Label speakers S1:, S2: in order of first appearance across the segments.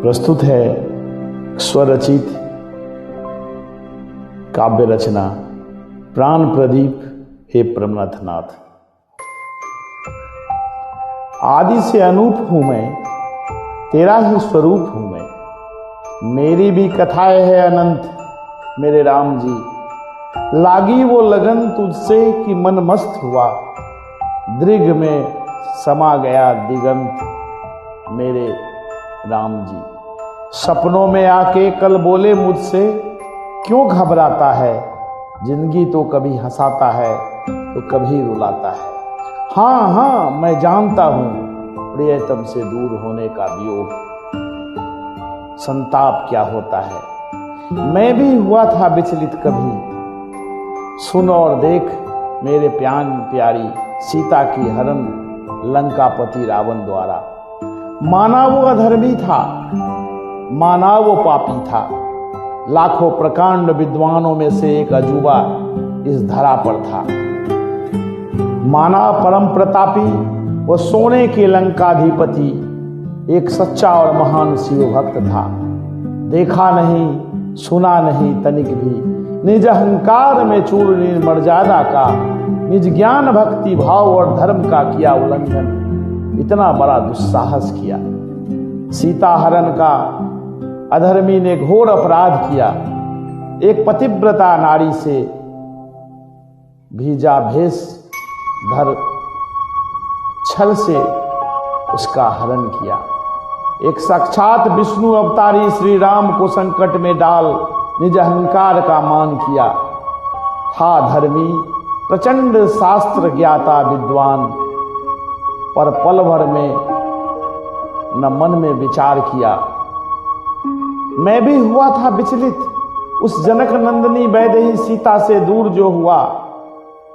S1: प्रस्तुत है स्वरचित काव्य रचना प्राण प्रदीप हे परमनाथ नाथ। आदि से अनूप हूं मैं, तेरा ही स्वरूप हूं मैं। मेरी भी कथाएं है अनंत मेरे राम जी। लागी वो लगन तुझसे कि मन मस्त हुआ, दृग में समा गया दिगंत मेरे राम जी। सपनों में आके कल बोले मुझसे, क्यों घबराता है, जिंदगी तो कभी हंसाता है तो कभी रुलाता है। हाँ हाँ मैं जानता हूं प्रियतम से दूर होने का वियोग, संताप क्या होता है। मैं भी हुआ था विचलित कभी, सुन और देख मेरे प्यारी सीता की हरण लंकापति रावण द्वारा। माना वो अधर्मी था, माना वो पापी था, लाखों प्रकांड विद्वानों में से एक अजूबा इस धरा पर था। माना परम प्रतापी वो सोने के लंकाधिपति एक सच्चा और महान शिव भक्त था। देखा नहीं सुना नहीं तनिक भी, निज अहंकार में चूर्ण मर्यादा का, निज ज्ञान भक्ति भाव और धर्म का किया उल्लंघन, इतना बड़ा दुस्साहस किया। सीता हरण का अधर्मी ने घोर अपराध किया। एक पतिव्रता नारी से भीजा भेष धर छल से उसका हरण किया। एक साक्षात विष्णु अवतारी श्री राम को संकट में डाल निज अहंकार का मान किया। था धर्मी प्रचंड शास्त्र ज्ञाता विद्वान, पर पल भर में न मन में विचार किया। मैं भी हुआ था विचलित, उस जनक नंदिनी वैदेही सीता से दूर जो हुआ,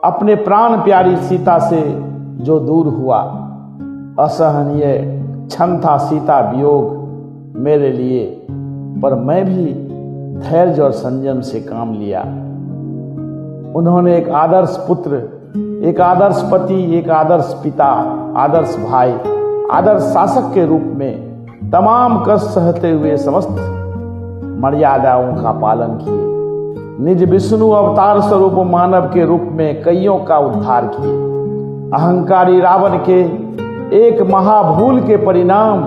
S1: अपने प्राण प्यारी सीता से जो दूर हुआ। असहनीय क्षण था सीता वियोग मेरे लिए, पर मैं भी धैर्य और संयम से काम लिया। उन्होंने एक आदर्श पुत्र, एक आदर्श पति, एक आदर्श पिता, आदर्श भाई, आदर्श शासक के रूप में तमाम कष्ट सहते हुए समस्त मर्यादाओं का पालन किए। निज विष्णु अवतार स्वरूप मानव के रूप में कईयों का उद्धार किए। अहंकारी रावण के एक महाभूल के परिणाम,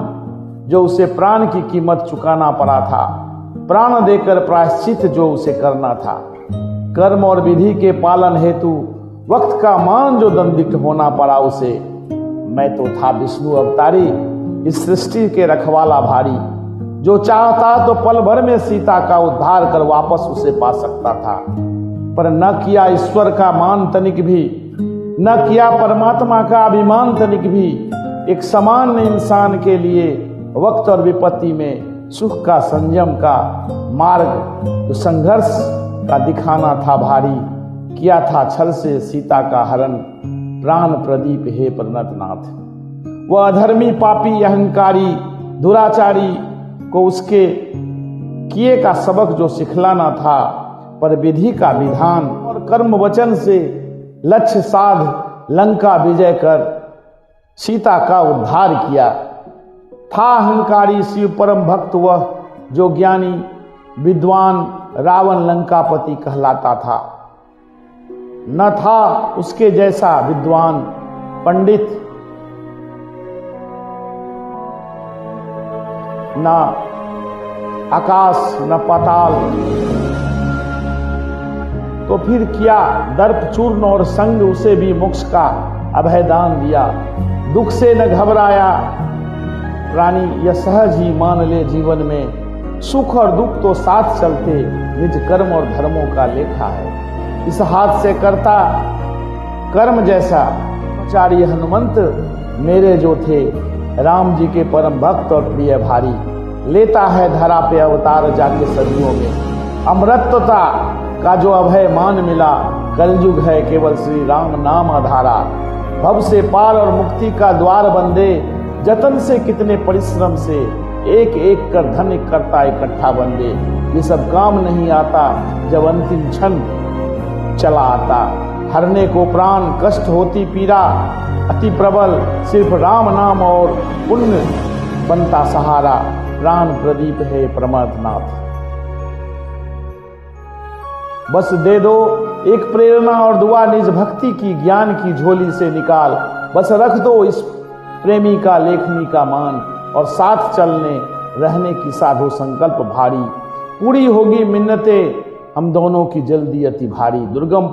S1: जो उसे प्राण की कीमत चुकाना पड़ा था, प्राण देकर प्रायश्चित जो उसे करना था, कर्म और विधि के पालन हेतु वक्त का मान जो दंडित होना पड़ा उसे। मैं तो था विष्णु अवतारी, इस सृष्टि के रखवाला भारी, जो चाहता तो पल भर में सीता का उद्धार कर वापस उसे पा सकता था, पर न किया ईश्वर का मान तनिक भी, न किया परमात्मा का अभिमान तनिक भी। एक सामान्य इंसान के लिए वक्त और विपत्ति में सुख का संयम का मार्ग जो संघर्ष का दिखाना था भारी, किया था छल से सीता का हरण प्राण प्रदीप हे परमनाथ नाथ। वह अधर्मी पापी अहंकारी दुराचारी को उसके किए का सबक जो सिखलाना था, पर विधि का विधान और कर्म वचन से लक्ष्य साध लंका विजय कर सीता का उद्धार किया। था अहंकारी शिव परम भक्त वह, जो ज्ञानी विद्वान रावण लंकापति कहलाता था। न था उसके जैसा विद्वान पंडित, न आकाश न पाताल, तो फिर किया दर्प चूर्ण और संग उसे भी मोक्ष का अभयदान दिया। दुख से न घबराया प्राणी, यह सहज ही मान ले जीवन में, सुख और दुख तो साथ चलते, निज कर्म और धर्मों का लेखा है। इस हाथ से करता कर्म जैसा आचार्य हनुमंत मेरे जो थे, राम जी के परम भक्त और प्रिय भारी। लेता है धरा पे अवतार जाके सदियों में, अमृतता का जो अभय मान मिला, कलयुग है केवल श्री राम नाम आधारा। भव से पार और मुक्ति का द्वार बंदे, जतन से कितने परिश्रम से, एक एक कर धन करता इकट्ठा बंदे। ये सब काम नहीं आता जब अंतिम क्षण चला आता। हरने को प्राण कष्ट होती पीरा अति प्रबल, सिर्फ राम नाम और पुण्य बनता सहारा प्राण प्रदीप है परमार्थनाथ। बस दे दो एक प्रेरणा और दुआ, निज भक्ति की ज्ञान की झोली से निकाल। बस रख दो इस प्रेमी का लेखनी का मान, और साथ चलने रहने की साधो संकल्प भारी। पूरी होगी मिन्नतें हम दोनों की जल्दी अति भारी। दुर्गम